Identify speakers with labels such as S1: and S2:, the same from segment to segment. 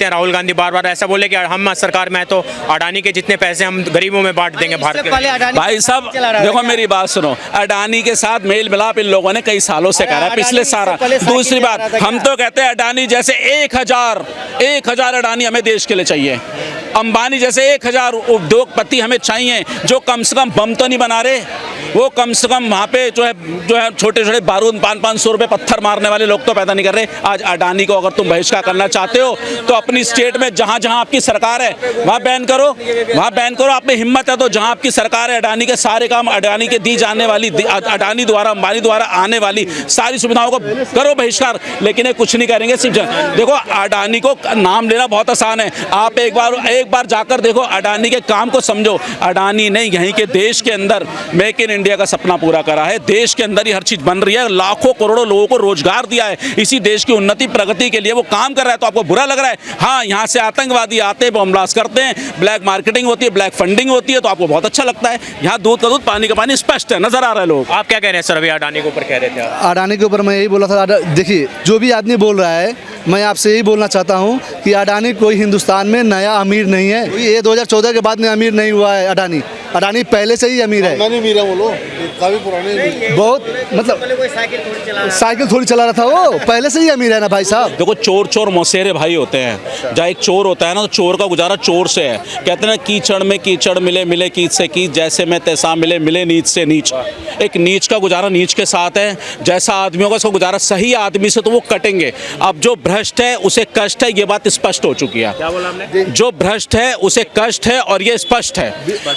S1: देखते हैं राहुल गांधी बार बार ऐसा बोले कि हम सरकार में है तो अडानी के जितने पैसे हम गरीबों में बांट देंगे भारत के।
S2: भाई साहब देखो मेरी बात सुनो, अडानी के साथ मेल मिलाप इन लोगों ने कई सालों से करा है, पिछले सारा। दूसरी बात, हम तो कहते हैं अडानी जैसे 1000 अडानी हमें देश के लिए चाहिए। अंबानी जैसे 1000 उद्योगपति हमें चाहिए, जो कम से कम बम तो नहीं बना रहे, वो कम से कम वहाँ पे जो है छोटे छोटे बारूद 500 रुपये पत्थर मारने वाले लोग तो पैदा नहीं कर रहे। आज अडानी को अगर तुम बहिष्कार करना चाहते हो तो अपनी स्टेट में जहाँ जहाँ आपकी सरकार है वहाँ बैन करो, आप में हिम्मत है तो जहाँ आपकी सरकार है अडानी के सारे काम, अडानी के दी जाने वाली, अडानी द्वारा अंबानी द्वारा आने वाली सारी सुविधाओं को करो बहिष्कार। लेकिन ये कुछ नहीं करेंगे। सिर्फ देखो अडानी को नाम लेना बहुत आसान है, आप एक बार जाकर देखो अडानी के काम को समझो। अडानी ने यहीं के देश के अंदर मेक इन इंडिया का सपना पूरा करा है, देश के अंदर ही हर चीज बन रही है, लाखों करोड़ों लोगों को रोजगार दिया है, इसी देश की उन्नति प्रगति के लिए वो काम कर रहा है। तो आपको बुरा लग रहा है? हाँ, यहाँ से आतंकवादी आते हैं, बम ब्लास्ट करते हैं, ब्लैक मार्केटिंग होती है, ब्लैक फंडिंग होती है, तो आपको बहुत अच्छा लगता है। यहाँ दूध का दूध पानी का पानी स्पष्ट है, नजर आ रहा है। लोग
S1: आप क्या कह रहे हैं सर? अभी अडानी के ऊपर कह रहे थे।
S3: अडानी के ऊपर मैं यही बोला था, देखिए जो भी आदमी बोल रहा है, मैं आपसे यही बोलना चाहता हूँ कि अडानी कोई हिंदुस्तान में नया अमीर नहीं है। ये 2014 के बाद में अमीर नहीं हुआ है अडानी पहले से ही अमीर है। काफी पुराने, बहुत मतलब साइकिल थोड़ी चला रहा था, वो पहले से ही अमीर है ना भाई साहब।
S2: देखो चोर मौसेरे भाई होते हैं, जहाँ एक चोर होता है ना तो चोर का गुजारा चोर से है। कहते हैं ना कीचड़ में कीचड़ मिले कीच से कीच, जैसे मैं तैसा मिले नीच से नीच। एक नीच का गुजारा नीच के साथ है, जैसा आदमियों का उसका गुजारा सही आदमी से तो वो कटेंगे। अब जो भ्रष्ट है उसे कष्ट है, ये बात स्पष्ट हो चुकी है।
S1: क्या बोला आपने?
S2: जो भ्रष्ट है उसे कष्ट है और ये स्पष्ट है।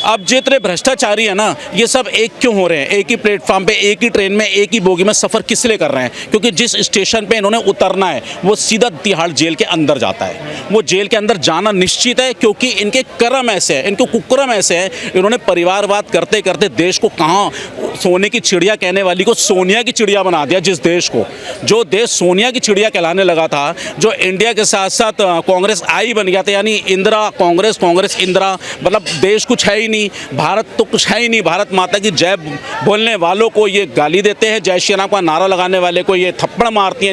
S2: अब जितने भ्रष्टाचारी है ना, ये सब एक क्यों हो रहे हैं? एक ही प्लेटफॉर्म पे, एक ही ट्रेन में, एक ही बोगी में सफर किस लिए कर रहे हैं? क्योंकि जिस स्टेशन पे इन्होंने उतरना है वो सीधा तिहाड़ जेल के अंदर जाता है। वो जेल के अंदर जाना निश्चित है, क्योंकि इनके कर्म ऐसे हैं, इनके कुकर्म ऐसे हैं। इन्होंने परिवारवाद करते करते देश को कहाँ सोने की चिड़िया कहने वाली को सोनिया की चिड़िया बना दिया। जिस देश को, जो देश सोनिया की चिड़िया कहलाने लगा था, जो इंडिया के साथ साथ कांग्रेस आई बन गया था, यानी इंदिरा कांग्रेस, कांग्रेस इंदिरा, मतलब देश कुछ है ही नहीं, भारत तो कुछ है ही नहीं। भारत माता की जय बोलने वालों को ये गाली देते हैं, जय श्री राम का नारा लगाने वाले को ये थप्पड़ मारती हैं।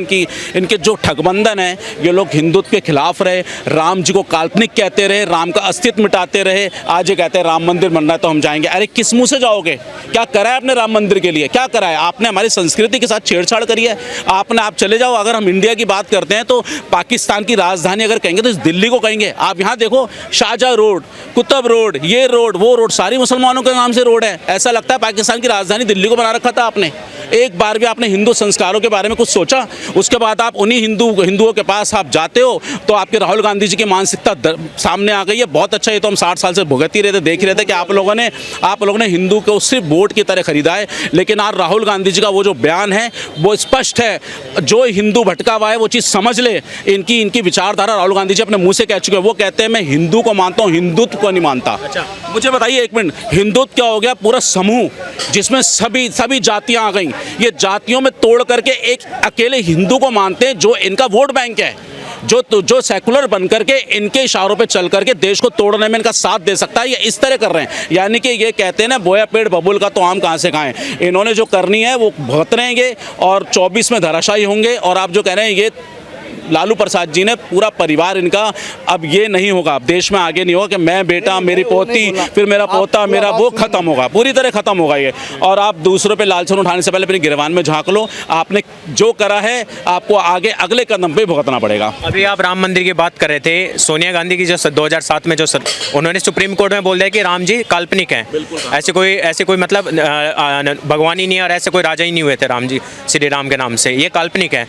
S2: इनके जो ठगबंधन है, ये लोग हिंदुत्व के खिलाफ रहे, राम जी को काल्पनिक कहते रहे, राम का अस्तित्व मिटाते रहे। आज ये कहते हैं राम मंदिर बन रहा है तो हम जाएंगे। अरे किस मुंह से जाओगे? क्या करा है आपने राम मंदिर के लिए? क्या करा है आपने? हमारी संस्कृति के साथ छेड़छाड़ करी है आपने। आप चले जाओ, अगर हम इंडिया की बात करते हैं तो पाकिस्तान की राजधानी अगर कहेंगे तो इस दिल्ली को कहेंगे। आप यहाँ देखो, शाहजहाँ रोड, कुतुब रोड, ये रोड, वो रोड, सारी मुसलमानों के नाम से रोड है। ऐसा लगता है पाकिस्तान की राजधानी दिल्ली को बना रखा था आपने। एक बार भी आपने हिंदू संस्कारों के बारे में कुछ सोचा? उसके बाद आप उन्हीं हिंदुओं के पास आप जाते हो तो आपके राहुल गांधी जी की मानसिकता सामने आ गई है। बहुत अच्छा, ये तो हम 60 साल से भुगत ही रहे थे, देख ही रहे थे कि आप लोगों ने हिंदू को सिर्फ वोट की तरह खरीदा है। लेकिन आज राहुल गांधी जी का वो जो बयान है वो स्पष्ट है, जो हिंदू भटका हुआ है वो चीज़ समझ ले। इनकी विचारधारा राहुल गांधी जी अपने मुंह से कह चुके हैं। वो कहते हैं मैं हिंदू को मानता हूँ, हिंदुत्व को नहीं मानता।
S1: अच्छा,
S2: मुझे बताइए एक मिनट, हिंदुत्व क्या हो गया? पूरा समूह जिसमें सभी जातियां आ गई। ये जातियों में तोड़ करके एक अकेले हिंदू को मानते हैं, जो इनका वोट बैंक है, जो सेकुलर बन करके इनके इशारों पे चल करके देश को तोड़ने में इनका साथ दे सकता है। ये इस तरह कर रहे हैं, यानी कि ये कहते हैं ना, बोया पेड़ बबूल का तो आम कहाँ से खाएं। इन्होंने जो करनी है वो भुगत रहेंगे और 24 में धराशायी होंगे। और आप जो कह रहे हैं ये लालू प्रसाद जी ने पूरा परिवार इनका, अब ये नहीं होगा, अब देश में आगे नहीं होगा कि मैं बेटा, मेरी पोती, फिर मेरा पोता, मेरा वो खत्म होगा, पूरी तरह खत्म होगा ये। और आप दूसरों पे लालचन उठाने से पहले अपनी गिरबान में झांक लो। आपने जो करा है आपको आगे अगले कदम पे भुगतना पड़ेगा।
S1: अभी आप राम मंदिर की बात कर रहे थे, सोनिया गांधी की जो 2007 में जो उन्होंने सुप्रीम कोर्ट में बोल दिया कि राम जी काल्पनिक हैं, ऐसे कोई मतलब भगवान ही नहीं है और ऐसे कोई राजा ही नहीं हुए थे राम जी श्री राम के नाम से, ये काल्पनिक है।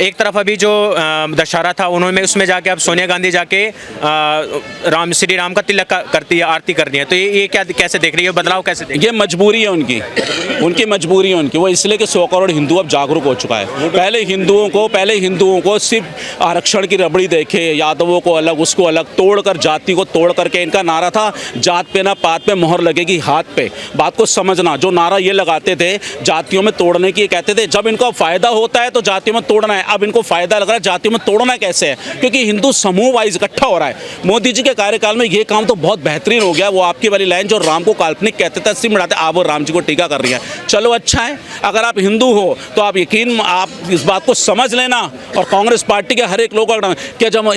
S1: एक तरफ अभी जो दशहरा था उन्होंने उसमें जाके अब सोनिया गांधी जाके श्री राम का तिलक करती है, आरती कर रही है। तो ये क्या कैसे देख रही है, बदलाव कैसे देख रही है?
S2: ये मजबूरी है उनकी मजबूरी है उनकी। वो इसलिए कि 100 करोड़ हिंदू अब जागरूक हो चुका है। पहले हिंदुओं को सिर्फ आरक्षण की रबड़ी देखे, यादवों को अलग, उसको अलग, तोड़कर जाति को तोड़ करके इनका नारा था जात पे ना पात पे मोहर लगेगी हाथ पे। बात को समझना, जो नारा ये लगाते थे जातियों में तोड़ने की, कहते थे जब इनका फायदा होता है तो जातियों में तोड़ना है। अब इनको फायदा लग रहा है जातियों में तोड़ना कैसे है, क्योंकि हिंदू समूह वाइज इकट्ठा हो रहा है। मोदी जी के कार्यकाल में ये काम तो बहुत बेहतरीन हो गया। वो आपकी वाली लाइन जो राम को काल्पनिक कहते थे, सिम बढ़ाते, आप वो राम जी को टीका कर रही है। चलो अच्छा है, अगर आप हिंदू हो तो आप यकीन, आप इस बात को समझ लेना। और कांग्रेस पार्टी के हर एक लोग कि जब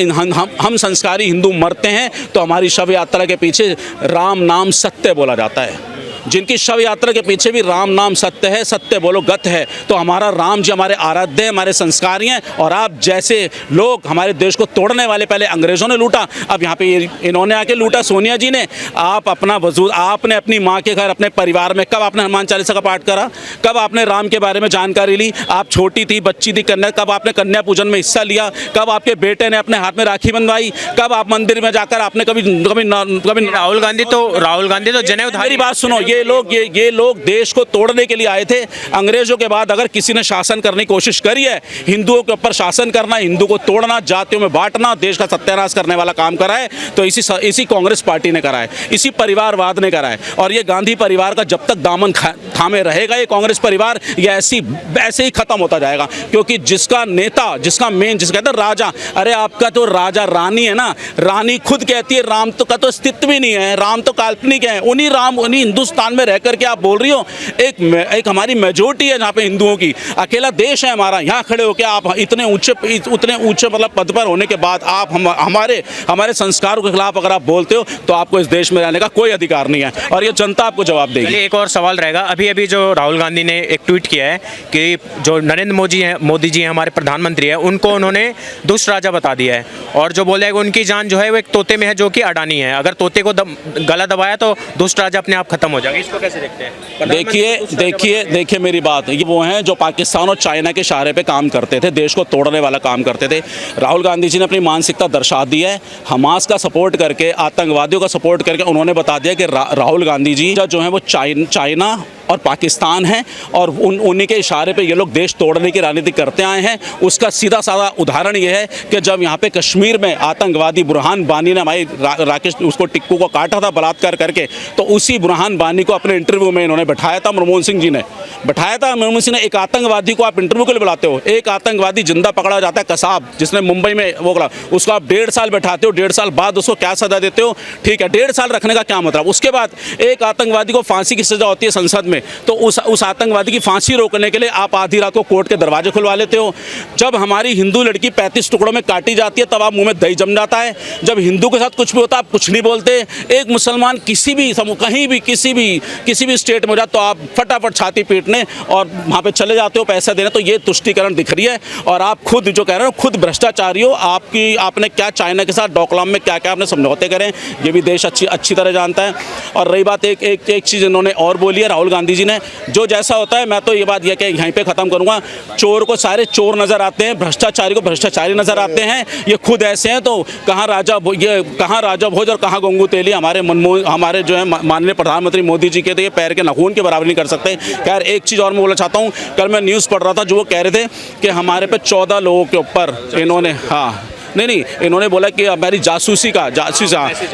S2: हम संस्कारी हिंदू मरते हैं तो हमारी शव यात्रा के पीछे राम नाम सत्य बोला जाता है। जिनकी शव यात्रा के पीछे भी राम नाम सत्य है, सत्य बोलो गत है, तो हमारा राम जी हमारे आराध्य हैं, हमारे संस्कारी हैं। और आप जैसे लोग हमारे देश को तोड़ने वाले, पहले अंग्रेज़ों ने लूटा, अब यहाँ पे इन्होंने आके लूटा, सोनिया जी ने। आप अपना वजूद, आपने अपनी माँ के घर, अपने परिवार में कब आपने हनुमान चालीसा का पाठ करा, कब आपने राम के बारे में जानकारी ली? आप छोटी थी, बच्ची थी, कन्या, कब आपने कन्या पूजन में हिस्सा लिया? कब आपके बेटे ने अपने हाथ में राखी बंधवाई? कब आप मंदिर में जाकर आपने कभी
S1: राहुल गांधी तो जनेऊ,
S2: मेरी बात सुनो, ये लोग देश को तोड़ने के लिए आए थे। अंग्रेजों के बाद अगर किसी ने शासन करने की कोशिश करी है, हिंदुओं के ऊपर शासन करना, हिंदू को तोड़ना, जातियों में बांटना, देश का सत्यानाश करने वाला काम करा है, तो इसी कांग्रेस पार्टी ने करा है, इसी परिवारवाद ने करा है। और ये गांधी परिवार का जब तक दामन थामे रहेगा ये कांग्रेस परिवार, ये ऐसे ही खत्म होता जाएगा। क्योंकि जिसका नेता, जिसका मेन, जिसका कहते हैं राजा, अरे आपका तो राजा रानी है ना, रानी खुद कहती है राम तो का तो अस्तित्व भी नहीं है, राम तो काल्पनिक है। उन्हीं हिंदुस्तान में रह करके आप बोल रही हो एक हमारी मेजोरिटी है जहाँ पे हिंदुओं की, अकेला देश है हमारा, यहाँ खड़े होकर आप इतने ऊंचे मतलब पद पर होने के बाद आप हमारे संस्कारों के खिलाफ अगर आप बोलते हो तो आपको इस देश में रहने का कोई अधिकार नहीं है, और ये जनता आपको जवाब देगी।
S1: एक और सवाल रहेगा, अभी जो राहुल गांधी ने एक ट्वीट किया है कि जो नरेंद्र मोदी जी हैं हमारे प्रधानमंत्री है, उनको उन्होंने दुष्ट राजा बता दिया है, और जो बोला है कि उनकी जान जो है वो एक तोते में है जो कि अडानी है, अगर तोते को गला दबाया तो दुष्ट राजा अपने आप खत्म हो जाएगा। इसको कैसे देखते हैं?
S2: देखिए मेरी बात, ये वो हैं जो पाकिस्तान और चाइना के इशारे पे काम करते थे, देश को तोड़ने वाला काम करते थे। राहुल गांधी जी ने अपनी मानसिकता दर्शा दी है। हमास का सपोर्ट करके, आतंकवादियों का सपोर्ट करके उन्होंने बता दिया कि राहुल गांधी जी जो है वो चाइना और पाकिस्तान हैं, और उन्हीं के इशारे पे ये लोग देश तोड़ने की राजनीति करते आए हैं। उसका सीधा साधा उदाहरण ये है कि जब यहाँ पे कश्मीर में आतंकवादी बुरहान वानी ने हमारी राकेश उसको टिक्कू को काटा था बलात्कार करके, तो उसी बुरहान वानी को अपने इंटरव्यू में इन्होंने बैठाया था, मनमोहन सिंह जी ने बैठाया था। मनमोहन सिंह ने, एक आतंकवादी को आप इंटरव्यू के लिए बुलाते हो? एक आतंकवादी जिंदा पकड़ा जाता है, कसाब, जिसने मुंबई में वो करा, उसको आप 1.5 साल बैठाते हो, 1.5 साल बाद उसको क्या सजा देते हो? ठीक है, 1.5 साल रखने का क्या मतलब? उसके बाद एक आतंकवादी को फांसी की सजा होती है संसद में, तो उस आतंकवादी की फांसी रोकने के लिए आप आधी रात को कोर्ट के दरवाजे खुलवा लेते हो। जब हमारी हिंदू लड़की 35 टुकड़ों में काटी जाती है तब आप मुंह में दही जम जाता है। जब हिंदू के साथ कुछ भी होता है आप कुछ नहीं बोलते। एक मुसलमान किसी भी समूह, कहीं भी किसी भी स्टेट में हो जाए तो आप फटाफट छाती पीटने और वहाँ पे चले जाते हो पैसा देने। तो ये तुष्टीकरण दिख रही है, और आप खुद जो कह रहे हो खुद भ्रष्टाचारी हो। आपने क्या चाइना के साथ डोकलाम में क्या क्या आपने समझौते करें, ये भी देश अच्छी तरह जानता है। और रही बात एक चीज़ इन्होंने और बोली है राहुल गांधी जी ने, जो जैसा होता है, मैं तो ये बात यह कि यहीं पे ख़त्म करूँगा, चोर को सारे चोर नज़र आते हैं, भ्रष्टाचारी को भ्रष्टाचारी नज़र आते हैं। ये खुद ऐसे हैं, तो कहाँ राजा भोज और कहाँ गंगू तेली। हमारे जो है माननीय प्रधानमंत्री मोदी जी के तो ये पैर के नाखून के बराबर नहीं कर सकते। खैर एक चीज़ और मैं बोलना चाहता हूँ, कल मैं न्यूज़ पढ़ रहा था जो वो कह रहे थे कि हमारे पे 14 लोगों के ऊपर इन्होंने नहीं इन्होंने बोला कि हमारी जासूसी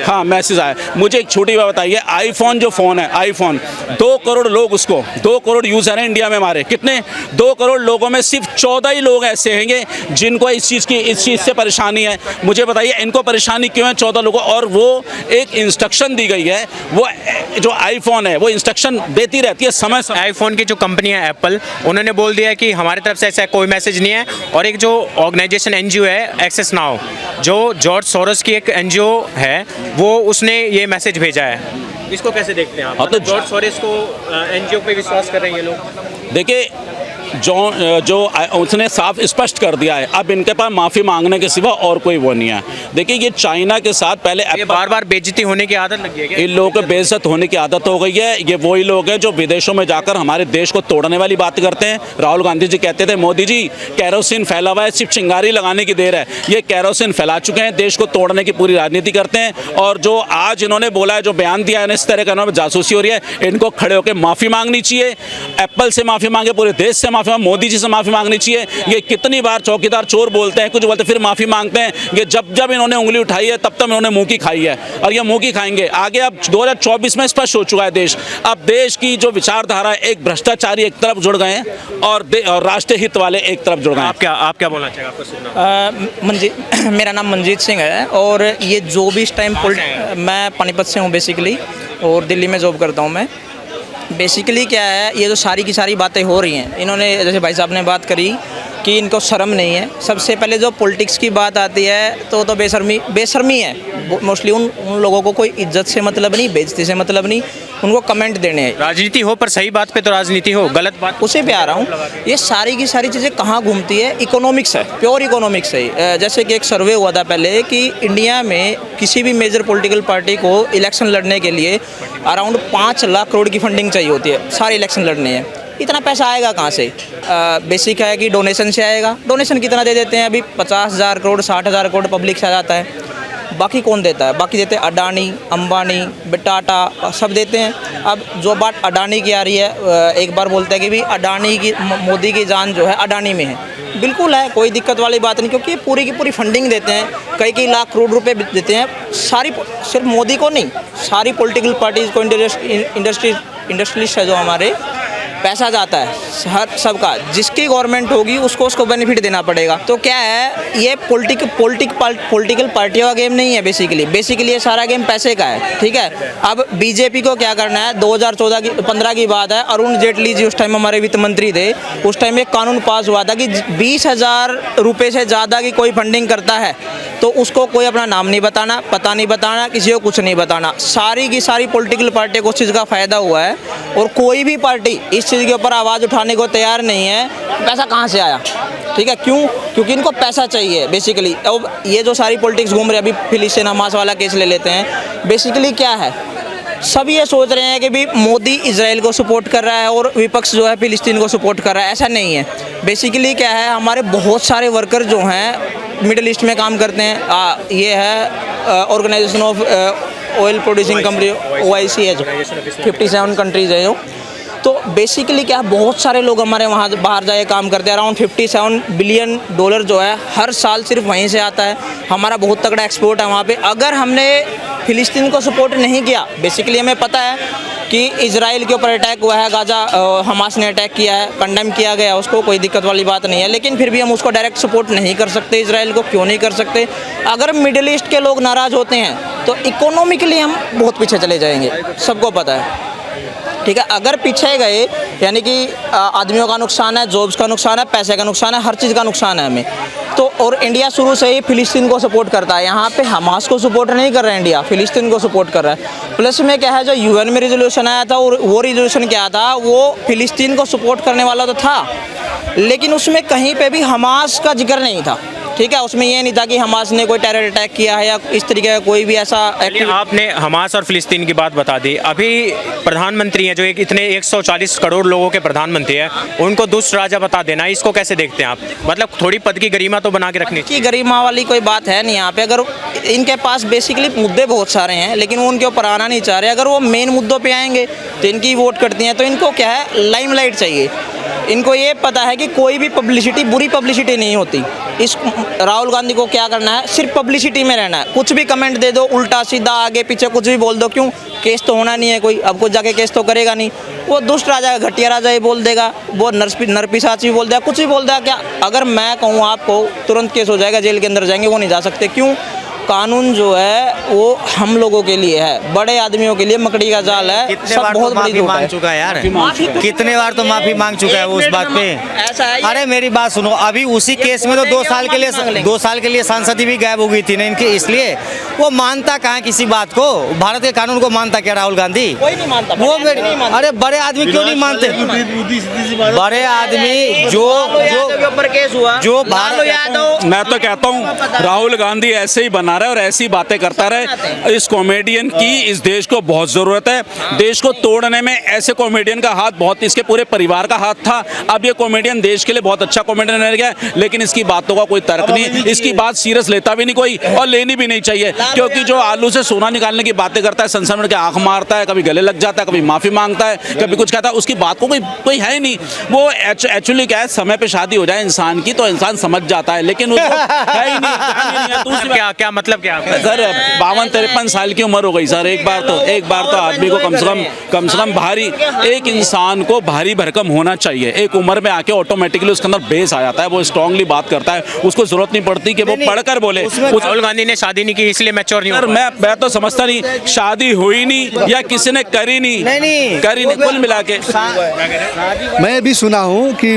S2: हाँ मैसेज आया। मुझे एक छोटी बात बताइए, आईफोन जो फ़ोन है, आईफोन 2 करोड़ लोग, उसको 2 करोड़ यूज़र हैं इंडिया में हमारे, कितने 2 करोड़ लोगों में सिर्फ 14 ही लोग ऐसे हैंगे जिनको इस चीज़ से परेशानी है। मुझे बताइए इनको परेशानी क्यों है 14 लोगों? और वो एक इंस्ट्रक्शन दी गई है, वो जो आईफोन है वो इंस्ट्रक्शन देती रहती है समय समय।
S1: आईफोन की जो कंपनी है एप्पल, उन्होंने बोल दिया है कि हमारी तरफ से ऐसा कोई मैसेज नहीं है। और एक जो ऑर्गेनाइजेशन एनजीओ है एक्सेस नाउ, जो जॉर्ज सोरोस की एक एनजीओ है, वो उसने ये मैसेज भेजा है। इसको कैसे देखते हैं आप?
S2: तो
S1: जॉर्ज सोरोस को एनजीओ पे विश्वास कर रहे हैं ये लोग।
S2: देखिए जो उसने साफ स्पष्ट कर दिया है, अब इनके पास माफ़ी मांगने के सिवा और कोई वो नहीं है। देखिए ये चाइना के साथ पहले
S1: ये बार बेइज्जती होने की आदत लगी है क्या?
S2: इन लोगों को बेइज्जत होने की आदत हो गई है। ये वही लोग हैं जो विदेशों में जाकर हमारे देश को तोड़ने वाली बात करते हैं। राहुल गांधी जी कहते थे मोदी जी कैरोसिन फैला हुआ है, सिर्फ चिंगारी लगाने की देर है। ये कैरोसिन फैला चुके हैं, देश को तोड़ने की पूरी राजनीति करते हैं। और जो आज इन्होंने बोला है, जो बयान दिया है, इस तरह का जासूसी हो रही है, इनको खड़े होकर माफ़ी मांगनी चाहिए। एप्पल से माफ़ी मांगे, पूरे देश से माफ़ी मोदी जी से माफ़ी मांगनी चाहिए। ये कितनी बार चौकीदार चोर बोलते हैं, कुछ बोलते हैं, फिर माफ़ी मांगते हैं। ये जब जब इन्होंने उंगली उठाई है तब तब इन्होंने मुँह की खाई है और ये मुँह की खाएंगे आगे। अब 2024 में स्पष्ट हो चुका है देश। अब देश की जो विचारधारा है, एक भ्रष्टाचारी एक तरफ जुड़ गए हैं और राष्ट्रीय हित वाले एक तरफ जुड़ गए हैं।
S1: आप क्या बोलना चाहेंगे? आपको सुनना।
S4: मेरा नाम मनजीत सिंह है और ये जो भी इस टाइम मैं पानीपत से हूँ बेसिकली, और दिल्ली में जॉब करता हूँ मैं। बेसिकली क्या है, ये जो सारी की सारी बातें हो रही हैं, इन्होंने जैसे भाई साहब ने बात करी कि इनको शर्म नहीं है। सबसे पहले जो पॉलिटिक्स की बात आती है तो बेशर्मी है। मोस्टली उन लोगों को कोई इज्जत से मतलब नहीं, बेइज्जती से मतलब नहीं, उनको कमेंट देने हैं।
S1: राजनीति हो पर सही बात पे तो राजनीति हो, गलत बात
S4: उसी पे आ रहा हूँ। ये सारी की सारी चीज़ें कहाँ घूमती है? इकोनॉमिक्स है, प्योर इकोनॉमिक्स है। जैसे कि एक सर्वे हुआ था पहले कि इंडिया में किसी भी मेजर पॉलिटिकल पार्टी को इलेक्शन लड़ने के लिए अराउंड 5 लाख करोड़ की फंडिंग चाहिए होती है, सारे इलेक्शन लड़ने हैं। इतना पैसा आएगा कहाँ से? बेसिक है कि डोनेशन से आएगा। डोनेशन कितना दे देते हैं अभी? 50,000 करोड़ 60,000 करोड़ पब्लिक से आ जाता है। बाकी कौन देता है? बाकी देते हैं अडानी, अंबानी, टाटा, सब देते हैं। अब जो बात अडानी की आ रही है, एक बार बोलते हैं कि भी अडानी की, मोदी की जान जो है अडानी में है। बिल्कुल है, कोई दिक्कत वाली बात नहीं, क्योंकि पूरी की पूरी फंडिंग देते हैं, कई लाख करोड़ रुपए देते हैं। सारी, सिर्फ मोदी को नहीं, सारी पॉलिटिकल पार्टीज़ को, इंडस्ट्रियलिस्ट है जो हमारे, पैसा जाता है हर सबका। जिसकी गवर्नमेंट होगी उसको बेनिफिट देना पड़ेगा। तो क्या है, ये पॉलिटिकल पार्टियों का गेम नहीं है। बेसिकली ये सारा गेम पैसे का है, ठीक है। अब बीजेपी को क्या करना है? 2014-15 की बात है, अरुण जेटली जी उस टाइम हमारे वित्त मंत्री थे। उस टाइम एक कानून पास हुआ था कि 20,000 रुपये से ज़्यादा की कोई फंडिंग करता है तो उसको कोई अपना नाम नहीं बताना, पता नहीं बताना, किसी को कुछ नहीं बताना। सारी की सारी पॉलिटिकल पार्टी को उस चीज़ का फ़ायदा हुआ है और कोई भी पार्टी इस चीज़ के ऊपर आवाज़ उठाने को तैयार नहीं है। पैसा कहाँ से आया? ठीक है, क्यों? क्योंकि इनको पैसा चाहिए बेसिकली। अब ये जो सारी पॉलिटिक्स घूम रही है, अभी फिलिस्तीन हमास वाला केस ले लेते हैं। बेसिकली क्या है, सब ये सोच रहे हैं कि भी मोदी इजराइल को सपोर्ट कर रहा है और विपक्ष जो है फिलिस्तीन को सपोर्ट कर रहा है। ऐसा नहीं है। बेसिकली क्या है, हमारे बहुत सारे वर्कर जो हैं मिडिल ईस्ट में काम करते हैं। ये है organisation of oil producing company, OIC है, जो 57 कंट्रीज़ है जो। तो बेसिकली क्या, बहुत सारे लोग हमारे वहाँ बाहर जाके काम करते हैं। अराउंड $57 बिलियन जो है हर साल सिर्फ वहीं से आता है। हमारा बहुत तगड़ा एक्सपोर्ट है वहाँ पे। अगर हमने फिलिस्तीन को सपोर्ट नहीं किया, बेसिकली हमें पता है कि इजराइल के ऊपर अटैक हुआ है, गाजा हमास ने अटैक किया है, कंडेम किया गया उसको, कोई दिक्कत वाली बात नहीं है। लेकिन फिर भी हम उसको डायरेक्ट सपोर्ट नहीं कर सकते। इजराइल को क्यों नहीं कर सकते? अगर मिडिल ईस्ट के लोग नाराज़ होते हैं तो इकोनॉमिकली हम बहुत पीछे चले जाएंगे, सबको पता है, ठीक है। अगर पीछे गए यानी कि आदमियों का नुकसान है, जॉब्स का नुकसान है, पैसे का नुकसान है, हर चीज़ का नुकसान है हमें। तो और इंडिया शुरू से ही फिलिस्तीन को सपोर्ट करता है। यहाँ पे हमास को सपोर्ट नहीं कर रहा है इंडिया, फिलिस्तीन को सपोर्ट कर रहा है। प्लस में क्या है, जो UN में रिजोल्यूशन आया था, और वो रिजोल्यूशन क्या था, वो फिलिस्तीन को सपोर्ट करने वाला तो था, लेकिन उसमें कहीं पे भी हमास का जिक्र नहीं था, ठीक है। उसमें ये नहीं था कि हमास ने कोई टेरर अटैक किया है या इस तरीके का कोई भी ऐसा एक्टिविटी।
S1: आपने हमास और फिलिस्तीन की बात बता दी। अभी प्रधानमंत्री हैं जो एक इतने 140 करोड़ लोगों के प्रधानमंत्री हैं, उनको दुष्ट राजा बता देना, इसको कैसे देखते हैं आप? मतलब थोड़ी पद की गरिमा तो बना के रखनी
S4: की गरिमा वाली कोई बात है नहीं यहाँ पे। अगर इनके पास बेसिकली मुद्दे बहुत सारे हैं लेकिन वो उनके ऊपर आना नहीं चाह रहे। अगर वो मेन मुद्दों पे आएंगे तो इनकी वोट करती हैं। तो इनको क्या है, लाइमलाइट चाहिए। इनको ये पता है कि कोई भी पब्लिसिटी बुरी पब्लिसिटी नहीं होती। इस राहुल गांधी को क्या करना है, सिर्फ पब्लिसिटी में रहना है। कुछ भी कमेंट दे दो, उल्टा सीधा आगे पीछे कुछ भी बोल दो। क्यों? केस तो होना नहीं है कोई, अब कुछ जाके केस तो करेगा नहीं। वो दुष्ट राजा, घटिया राजा ही बोल देगा, वो नरपिशाच भी बोल देगा, कुछ भी बोल देगा। क्या अगर मैं कहूँ आपको, तुरंत केस हो जाएगा, जेल के अंदर जाएंगे, वो नहीं जा सकते। क्यों? कानून जो है वो हम लोगों के लिए है, बड़े आदमियों के लिए मकड़ी का जाल है।
S5: कितने बार तो माफी मांग चुका है यार, कितने बार तो माफी मांग चुका है उस बात पे। अरे मेरी बात सुनो, अभी उसी केस में तो 2 साल के लिए सांसद भी गायब हो गई थी ना इनकी, इसलिए वो मानता कहाँ किसी बात को? भारत के कानून को मानता क्या राहुल गांधी?
S4: कोई नहीं मानता
S5: वो अरे बड़े आदमी क्यों नहीं मानते? बड़े आदमी जो
S4: केस हुआ,
S5: जो
S2: मैं तो कहता हूँ राहुल गांधी ऐसे ही बना रहा है और ऐसी बातें करता रहे। इस कॉमेडियन की इस देश को बहुत ज़रूरत है। देश को तोड़ने में ऐसे कॉमेडियन का हाथ बहुत, इसके पूरे परिवार का हाथ था। अब ये कॉमेडियन देश के लिए बहुत अच्छा कॉमेडियन रह गया, लेकिन इसकी बातों का कोई तर्क नहीं, इसकी बात सीरियस लेता भी नहीं कोई और लेनी भी नहीं चाहिए। क्योंकि जो आलू से सोना निकालने की बातें करता है, संसद में के आंख मारता है, कभी गले लग जाता है, कभी माफ़ी मांगता है, कभी कुछ कहता है, उसकी बात को कोई है ही नहीं। वो एक्चुअली क्या है, समय पे शादी हो जाए इंसान की तो इंसान समझ जाता है, लेकिन उसको है ही नहीं, कहानी नहीं है। दूसरी
S1: क्या क्या मतलब क्या
S2: सर 52-53 साल की उम्र हो गई सर। एक बार तो आदमी को कम से कम भारी, एक इंसान को भारी भरकम होना चाहिए। एक उम्र में आके ऑटोमेटिकली उसके अंदर बेस आ जाता है, वो स्ट्रांगली बात करता है, उसको जरूरत नहीं पड़ती कि वो पढ़कर बोले।
S1: राहुल गांधी ने शादी नहीं की इसलिए मैच्योर नहीं
S2: सर
S1: हो
S2: मैं तो समझता नहीं, शादी हुई नहीं या किसी ने करी नहीं कुल मिला के।
S3: मैं भी सुना हूँ कि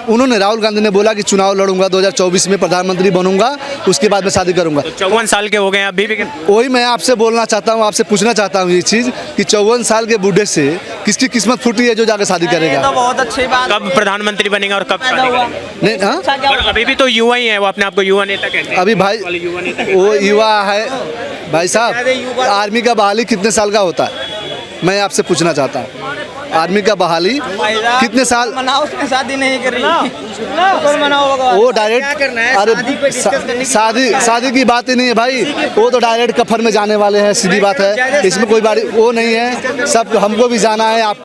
S3: उन्होंने राहुल गांधी ने बोला कि चुनाव लड़ूंगा 2024 में, प्रधानमंत्री बनूंगा, उसके बाद मैं शादी करूंगा।
S1: 54 साल के हो गए हैं अभी भी।
S3: वही मैं आपसे बोलना चाहता हूँ, आपसे पूछना चाहता हूँ ये चीज़ कि 54 साल के बूढ़े से किसकी किस्मत फूटी है जो जाकर शादी करेगा।
S4: तो बहुत अच्छी बात।
S1: कब प्रधानमंत्री बनेगा और कब शादी करेगा?
S3: नहीं, हाँ,
S1: पर अभी भी तो युवा ही है, वो अपने आप को युवा नेता कहते हैं।
S3: अभी भाई वो युवा है भाई साहब। आर्मी का बहाली कितने साल का होता है, मैं आपसे पूछना चाहता हूँ। आर्मी का बहाली कितने साल?
S4: मनाओ, उसने शादी नहीं करी, कौन मनाओ?
S3: वो डायरेक्ट, अरे शादी की बात ही नहीं है भाई, वो तो डायरेक्ट कफन में जाने वाले हैं, सीधी बात है। इसमें कोई बात वो नहीं है। सब हमको भी जाना है, आप